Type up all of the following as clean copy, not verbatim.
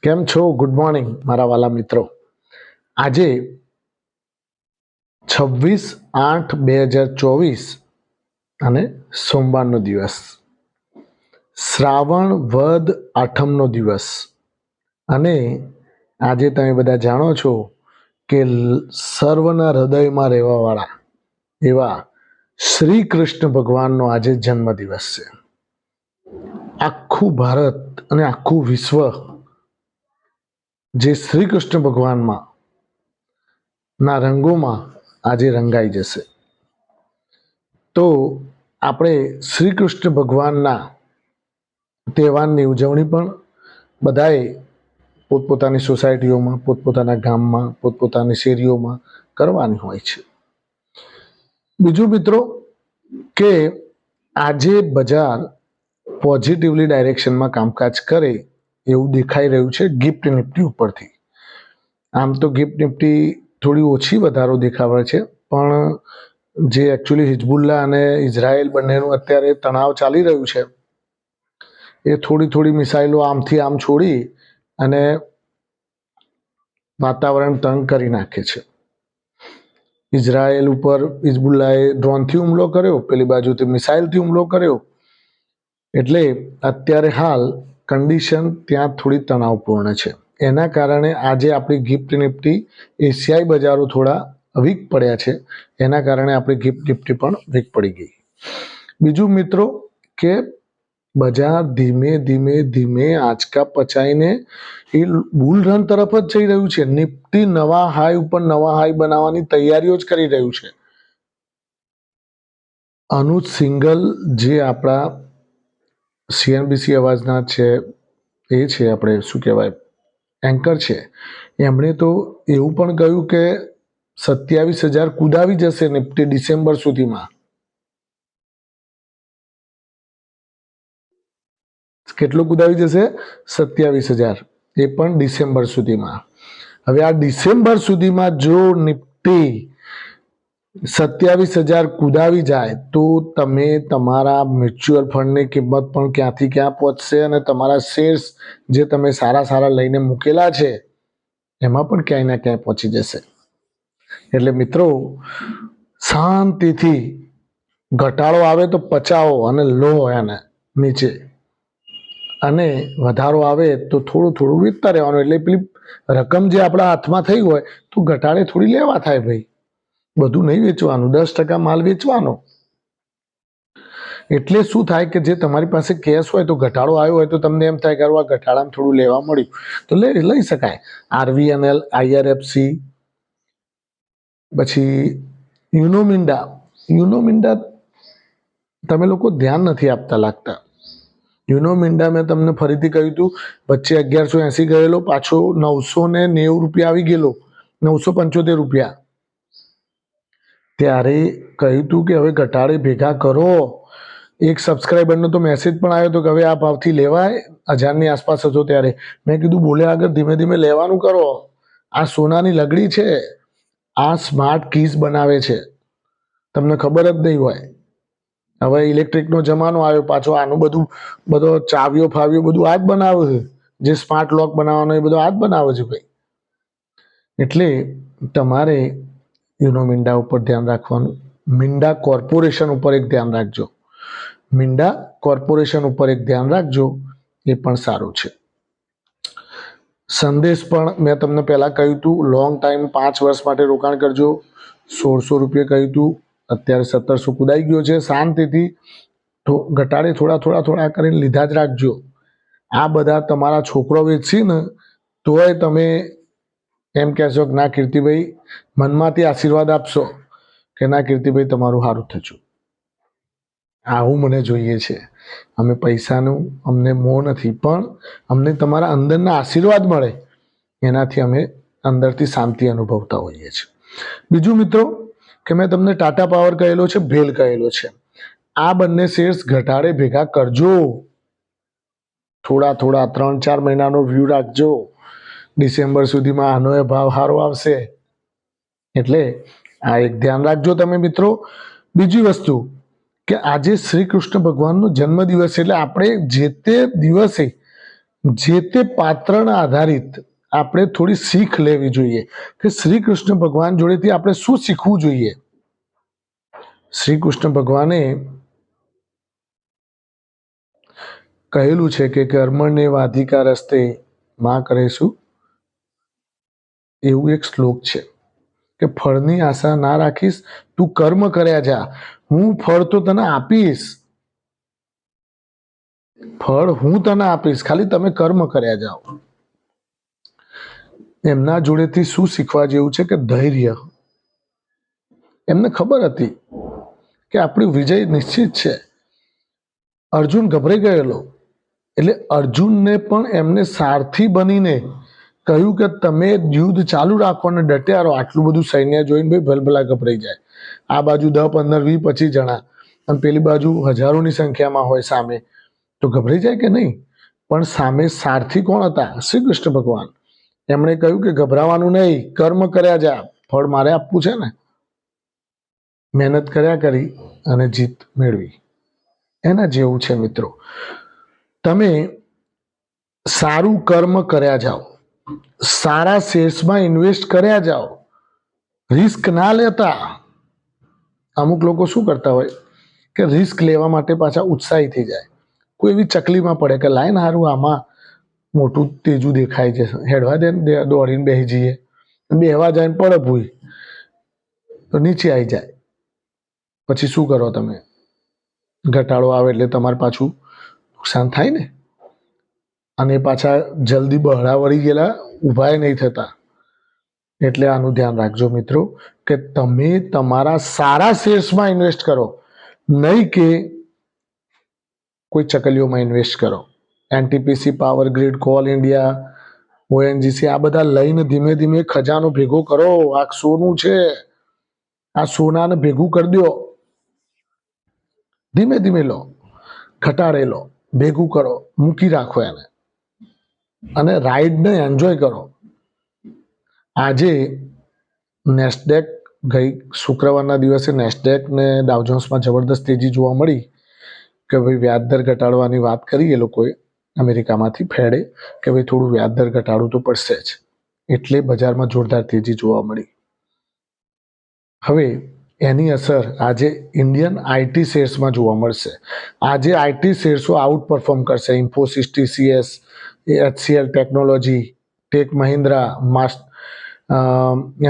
કેમ છો? Good morning મારા વાલા મિત્રો. આજે 26/8/2024 અને સોમવારનો દિવસ, શ્રાવણ વદ આઠમનો દિવસ. અને આજે તમે બધા જાણો છો કે સર્વના હૃદયમાં રહેવાવાળા એવા શ્રી કૃષ્ણ ભગવાનનો આજે જન્મદિવસ છે. આખું ભારત અને આખું વિશ્વ જે શ્રી કૃષ્ણ ભગવાનમાં ના રંગોમાં આજે રંગાઈ જશે. તો આપણે શ્રી કૃષ્ણ ભગવાનના તહેવારની ઉજવણી પણ બધાએ પોતપોતાની સોસાયટીઓમાં, પોતપોતાના ગામમાં, પોતપોતાની શેરીઓમાં કરવાની હોય છે. બીજું મિત્રો કે આજે બજાર પોઝિટિવલી ડાયરેક્શનમાં કામકાજ કરે એવું દેખાઈ રહ્યું છે ગિફ્ટ નિફ્ટી ઉપરથી. આમ તો ગિફ્ટ નિફ્ટી થોડી ઓછી વધારો દેખાવે છે, પણ જે એકચ્યુઅલી હિઝબુલ્લા અને ઇઝરાયલ બંનેનું અત્યારે તણાવ ચાલી રહ્યું છે, એ થોડી થોડી મિસાઇલો આમથી આમ છોડી અને વાતાવરણ તંગ કરી નાખે છે. ઇઝરાયલ ઉપર હિઝબુલ્લાએ ડ્રોનથી હુમલો કર્યો, પેલી બાજુથી મિસાઇલથી હુમલો કર્યો. એટલે અત્યારે હાલ કન્ડિશન ત્યાં થોડી તણાવપૂર્ણ છે. એના કારણે આજે આપણી ગિફ્ટ નિફ્ટી એશિયાઈ બજારો થોડા વીક પડ્યા છે. એના કારણે આપણી ગિફ્ટ નિફ્ટી પણ વીક પડી ગઈ. બીજું મિત્રો કે બજાર ધીમે ધીમે ધીમે આંચકા પચાઈને એ બુલ રન તરફ જ જઈ રહ્યું છે. નિફ્ટી નવા હાઈ ઉપર નવા હાઈ બનાવવાની તૈયારીઓ જ કરી રહ્યું છે. અનુજ સિંઘલ જે આપણા CNBC અવાજના છે, એ છે આપણે શું કહેવાય એન્કર છે, એમણે તો એવું પણ કહ્યું કે 27,000 કુદાવી જશે નિફ્ટી ડિસેમ્બર સુધીમાં. કેટલું કુદાવી જશે? 27,000, એ પણ ડિસેમ્બર સુધીમાં. હવે આ ડિસેમ્બર સુધીમાં જો નિફ્ટી 27,000 કુદાવી જાય તો તમે તમારા મ્યુચ્યુઅલ ફંડની કિંમત પણ ક્યાંથી ક્યાં પહોંચશે અને તમારા શેર્સ જે તમે સારા સારા લઈને મૂકેલા છે એમાં પણ ક્યાંય ના ક્યાંય પહોંચી જશે. એટલે મિત્રો શાંતિથી ઘટાડો આવે તો પચાવો અને લો એને નીચે, અને વધારો આવે તો થોડું થોડું વેચતા રહેવાનું. એટલે પેલી રકમ જે આપણા હાથમાં થઈ હોય તો ઘટાડે થોડી લેવા થાય ભાઈ, બધું નહીં વેચવાનું, 10% માલ વેચવાનો. એટલે શું થાય કે જે તમારી પાસે કેશ હોય તો ઘટાડો આવ્યો હોય તો તમને એમ થાય કે આ ઘટાડામાં થોડું લેવા મળ્યું તો લઈ શકાય. RVNL, IRFC, પછી યુનોમિન્ડા તમે લોકો ધ્યાન નથી આપતા લાગતા. યુનોમિન્ડા મેં તમને ફરીથી કહ્યું હતું, વચ્ચે 1180 ગયેલો, પાછો 990 રૂપિયા આવી ગયેલો, 975 રૂપિયા. ત્યારે કહ્યું હતું કે હવે ઘટાડે ભેગા કરો. એક સબસ્ક્રાઈબરનો તો મેસેજ પણ આવ્યો હતો કે હવે આ ભાવથી લેવાય, 1000ની આસપાસ હતો ત્યારે. મેં કીધું બોલે આગળ ધીમે ધીમે લેવાનું કરો. આ સોનાની લગડી છે, આ સ્માર્ટ કીઝ બનાવે છે, તમને ખબર જ નહીં હોય. હવે ઇલેક્ટ્રિકનો જમાનો આવ્યો પાછો, આનું બધો ચાવીઓ ફાવીઓ બધું આ જ બનાવે છે. જે સ્માર્ટ લોક બનાવવાનો એ બધું આ જ બનાવે છે ભાઈ. એટલે તમારે યુનોમિન્ડા ઉપર ધ્યાન રાખવાનું. મિન્ડા કોર્પોરેશન ઉપર એક ધ્યાન રાખજો. મિન્ડા કોર્પોરેશન ઉપર એક ધ્યાન રાખજો, એ પણ સારું છે. સંદેશ પણ મેં તમને પહેલાં કહ્યું હતું, લોંગ ટાઈમ 5 વર્ષ માટે રોકાણ કરજો. 1600 રૂપિયા કહ્યું હતું, અત્યારે 1700 કુદાઈ ગયો છે. શાંતિથી ઘટાડે થોડા કરીને લીધા જ રાખજો. આ બધા તમારા છોકરો વેચશે ને તોય તમે એમ કહેશો કે ના કીર્તિભાઈ, મનમાંથી આશીર્વાદ આપશો કે ના કીર્તિભાઈ તમારું સારું થયું. આવું મને જોઈએ છે. અમે પૈસાનું અમને મોહ નથી, પણ અમને તમારા અંદરના આશીર્વાદ મળે એનાથી અમે અંદરથી શાંતિ અનુભવતા હોઈએ છીએ. બીજું મિત્રો કે મેં તમને ટાટા પાવર કહેલો છે, ભેલ કહેલો છે, આ બંને શેર્સ ઘટાડે ભેગા કરજો. થોડા 3-4 મહિનાનો વ્યૂ રાખજો. ડિસેમ્બર સુધીમાં આનો એ ભાવ સારો આવશે. એટલે આ એક ધ્યાન રાખજો તમે મિત્રો. બીજી વસ્તુ કે આજે શ્રી કૃષ્ણ ભગવાનનો જન્મદિવસ છે, એટલે આપણે જે તે દિવસે જે તે પાત્રના આધારિત આપણે થોડી શીખ લેવી જોઈએ કે શ્રી કૃષ્ણ ભગવાન જોડેથી આપણે શું શીખવું જોઈએ. શ્રી કૃષ્ણ ભગવાને કહેલું છે કે કર્મણ્ય વાધિકા રસ્તે માં કરીશું, એવું એક શ્લોક છે કે ફળની આશા ના રાખીશ, તું કર્મ કર્યા જા, હું ફળ તો તને આપીશ, ફળ હું તને આપીશ, ખાલી તમે કર્મ કર્યા જાઓ. એમના જોડેથી શું શીખવા જેવું છે કે ધૈર્ય. એમને ખબર હતી કે આપણું વિજય નિશ્ચિત છે. અર્જુન ગભરાઈ ગયેલો, એટલે અર્જુનને પણ એમને સારથી બનીને કહ્યું કે તમે યુદ્ધ ચાલુ રાખો અને ડટ્યા રહો. આટલું બધું સૈન્ય જોઈને ભાઈ ભલભલા ગભરાઈ જાય. આ બાજુ 10, 15, 20, 25 જણા અને પેલી બાજુ હજારોની સંખ્યામાં હોય સામે, તો ગભરાઈ જાય કે નહીં? પણ સામે સારથી કોણ હતા? શ્રી કૃષ્ણ ભગવાન. એમણે કહ્યું કે ગભરાવાનું નહીં, કર્મ કર્યા જા, ફળ મારે આપવું છે ને. મહેનત કર્યા કરી અને જીત મેળવી. એના જેવું છે મિત્રો. તમે સારું કર્મ કર્યા જાઓ, સારા શેર્સમાં ઇન્વેસ્ટ કર્યા જાઓ, રિસ્ક ના લેતા. અમુક લોકો શું કરતા હોય કે રિસ્ક લેવા માટે પાછા ઉત્સાહી થઈ જાય. કોઈ એવી ચકલીમાં પડે કે લાઈન હારું આમાં મોટું તેજું દેખાય છે, હેડવા દે ને, દોડીને બેસી જઈએ, બેહવા જાય ને પડે ભૂઈ તો નીચે આવી જાય. પછી શું કરો તમે? ઘટાડો આવે એટલે તમારે પાછું નુકસાન થાય ને. અને પાછા જલ્દી બહળા વળી ગયેલા ઊભા નહીં થતા. એટલે આનું ધ્યાન રાખજો મિત્રો કે તમે તમારા સારા શેર્સમાં ઇન્વેસ્ટ કરો, નહીં કે કોઈ ચકલીઓમાં ઇન્વેસ્ટ કરો. NTPC, power grid, call India, ONGC, આ બધા લઈને ધીમે ધીમે ખજાનો ભેગો કરો. આ સોનું છે, આ સોનાને ભેગું કરી દો. ધીમે ધીમે લો, ઘટાડે લો, ભેગું કરો, મૂકી રાખો એને અને રાઈડને એન્જોય કરો. આજે નેસ્ડેક ગઈ શુક્રવારના દિવસે નેસ્ડેક ને ડાઉજોન્સમાં જબરદસ્ત તેજી જોવા મળી કે ભાઈ વ્યાજદર ઘટાડવાની વાત કરી એ લોકોએ અમેરિકામાંથી ફેડે કે ભાઈ થોડું વ્યાજદર ઘટાડવું તો પડશે જ, એટલે બજારમાં જોરદાર તેજી જોવા મળી. હવે એની અસર આજે ઇન્ડિયન આઈટી શેર્સમાં જોવા મળશે. આજે આઈટી શેર્સો આઉટ પરફોર્મ કરશે. ઇન્ફોસિસ, ટીસીએસ, એચસીએલ ટેકનોલોજી, ટેક મહિન્દ્રા,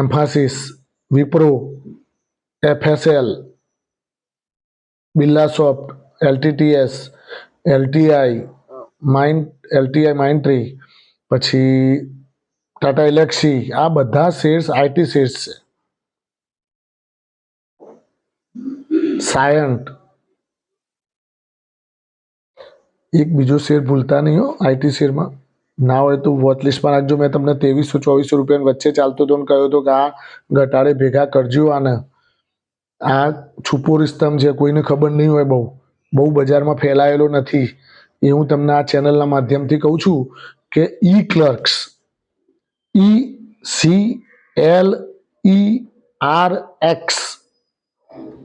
એમ્ફાસિસ, વિપ્રો, એફએસએલ, બિરલાસોફ્ટ, એલટીટીએસ, એલટીઆઈ માઇન્ડટ્રી, પછી ટાટા એલેક્સી, આ બધા શેર્સ આઈટી શેર્સ છે. સાયન્ટ, એક બીજો શેર ભૂલતા નહીં હો. આઈટી શેરમાં ના હોય તો વોચ લિસ્ટમાં રાખજો. મેં તમને 2300-2400 રૂપિયાની વચ્ચે ચાલતો હતો ને કહ્યું હતો કે આ ઘટાડે ભેગા કરજો. આને આ છુપો રિસ્તમ છે, કોઈને ખબર નહીં હોય, બહુ બજારમાં ફેલાયેલો નથી. એ હું તમને આ ચેનલના માધ્યમથી કહું છું કે ઈ ક્લર્ક્સ, ECLERX,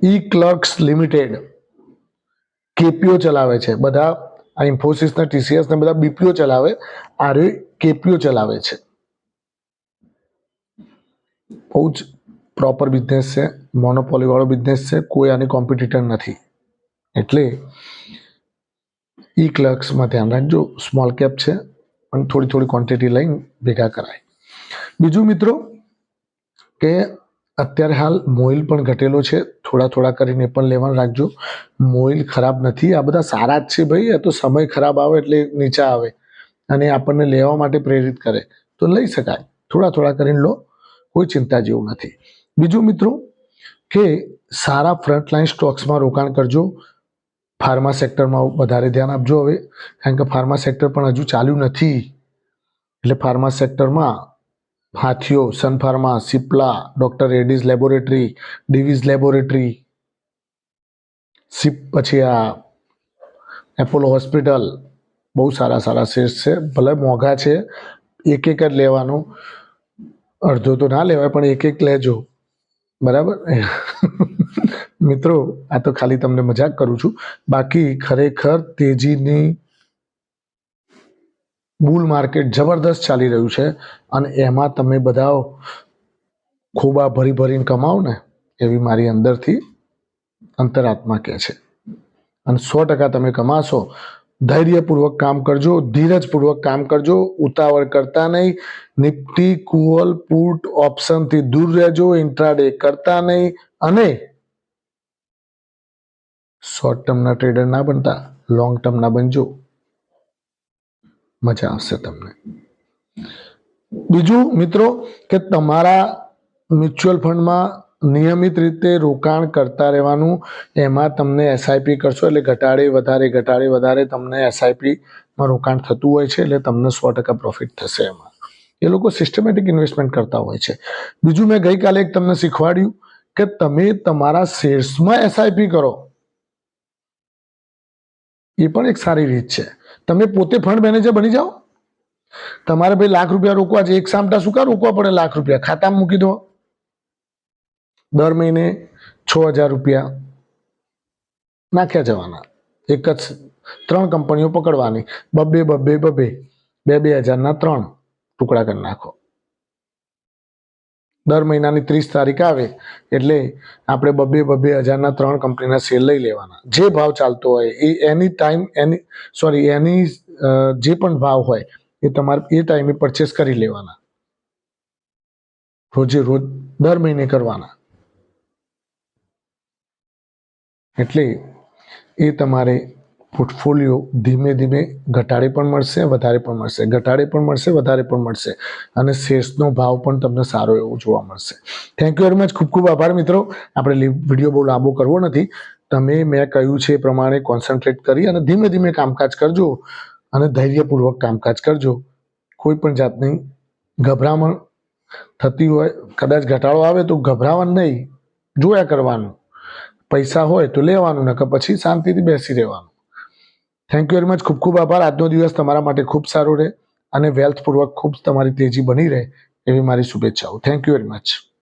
ઈ ક્લર્ક્સ લિમિટેડ કેપીઓ ચલાવે છે. બધા આ ઇન્ફોસિસના, ટીસીએસના બધા બીપીઓ ચલાવે, આ કેપીઓ ચલાવે છે. બહુ જ પ્રોપર બિઝનેસ છે, મોનોપોલી વાળો બિઝનેસ છે, કોઈ આની કોમ્પિટિટર નથી. એટલે ઈ ક્લર્ક્સમાં ધ્યાન રાખજો. સ્મોલ કેપ છે પણ થોડી ક્વોન્ટિટી લઈને ભેગા કરાય. બીજું મિત્રો કે અત્યારે હાલ મોઇલ પણ ઘટેલો છે, થોડા કરીને પણ લેવાનું રાખજો. મોઇલ ખરાબ નથી, આ બધા સારા જ છે ભાઈ. આ તો સમય ખરાબ આવે એટલે નીચા આવે અને આપણને લેવા માટે પ્રેરિત કરે તો લઈ શકાય. થોડા કરીને લો, કોઈ ચિંતા જેવું નથી. બીજું મિત્રો કે સારા ફ્રન્ટલાઇન સ્ટોક્સમાં રોકાણ કરજો. ફાર્મા સેક્ટરમાં વધારે ધ્યાન આપજો હવે, કારણ કે ફાર્મા સેક્ટર પણ હજુ ચાલ્યું નથી. એટલે ફાર્મા સેક્ટરમાં હાથીઓ, સન ફાર્મા, સિપ્લા, ડોક્ટર રેડ્ડીઝ લેબોરેટરી, ડિવીઝ લેબોરેટરી, પછી આ એપોલો હોસ્પિટલ, બહુ સારા શેર્સ છે. ભલે મોંઘા છે, એક જ લેવાનું, અડધો તો ના લેવાય પણ એક લેજો, બરાબર. મિત્રો આ તો ખાલી તમને મજાક કરું છું. બાકી ખરેખર તેજીની બુલ માર્કેટ જબરદસ્ત ચાલી રહ્યું છે અને એમાં તમે બધા ખોબા ભરી ભરીને કમાઓ ને એવી મારી અંદરથી અંતરાત્મા કહે છે. અને 100% તમે કમાશો. ધૈર્યપૂર્વક કામ કરજો, ધીરજપૂર્વક કામ કરજો, ઉતાવળ કરતા નહીં. નિફ્ટી, કોલ, પુટ, ઓપ્શનથી દૂર રહેજો, ઇન્ટ્રાડે કરતા નહીં અને શોર્ટ ટર્મના ટ્રેડર ના બનતા, લોંગ ટર્મના બનજો. મજા આવશે તમને. બીજું મિત્રો કે તમારા મ્યુચ્યુઅલ ફંડમાં નિયમિત રીતે રોકાણ કરતા રહેવાનું. એમાં તમને એસઆઈપી કરશો એટલે ઘટાડે વધારે તમને એસઆઈપીમાં રોકાણ થતું હોય છે એટલે તમને 100% પ્રોફિટ થશે. એમાં એ લોકો સિસ્ટમેટિક ઇન્વેસ્ટમેન્ટ કરતા હોય છે. બીજું મેં ગઈકાલે એક તમને શીખવાડ્યું કે તમે તમારા શેર્સમાં એસઆઈપી કરો. એ પણ એક સારી રીત છે. તમે પોતે ફંડ મેનેજર બની જાઓ. તમારે ભાઈ લાખ રૂપિયા રોકવા છે, એક સામટા શું કા રોકવા પડે? લાખ રૂપિયા ખાતામાં મૂકી દો. દર મહિને 6,000 રૂપિયા નાખ્યા જવાના. એક જ 3 કંપનીઓ પકડવાની, બબ્બે 2,000ના 3 ટુકડા કરી નાખો. દર મહિનાની 30 તારીખ આવે એટલે આપણે 2,000ના 3 કંપનીના શેર લઈ લેવાના. જે ભાવ ચાલતો હોય એ એની જે પણ ભાવ હોય એ તમારે એ ટાઈમે પરચેસ કરી લેવાના. રોજે રોજ દર મહિને કરવાના. એટલે એ તમારે પોર્ટફોલિયો ધીમે ધીમે ઘટાડે પણ મળશે, વધારે પણ મળશે, ઘટાડે પણ મળશે, વધારે પણ મળશે અને શેર્સનો ભાવ પણ તમને સારો એવો જોવા મળશે. Thank you very much. ખૂબ ખૂબ આભાર મિત્રો. આપણે વિડીયો બહુ લાંબો કરવો નથી. તમે મેં કહ્યું છે એ પ્રમાણે કોન્સન્ટ્રેટ કરી અને ધીમે ધીમે કામકાજ કરજો અને ધૈર્યપૂર્વક કામકાજ કરજો. કોઈ પણ જાતની ગભરામણ થતી હોય, કદાચ ઘટાડો આવે તો ગભરાવાનું નહીં, જોયા કરવાનું. પૈસા હોય તો લેવાનું, નકર પછી શાંતિથી બેસી રહેવાનું. Thank you very much. ખૂબ ખૂબ આભાર. આજનો દિવસ તમારા માટે ખૂબ સારો રહે અને વેલ્થપૂર્વક ખૂબ તમારી તેજી બની રહે એવી મારી શુભેચ્છાઓ. Thank you very much.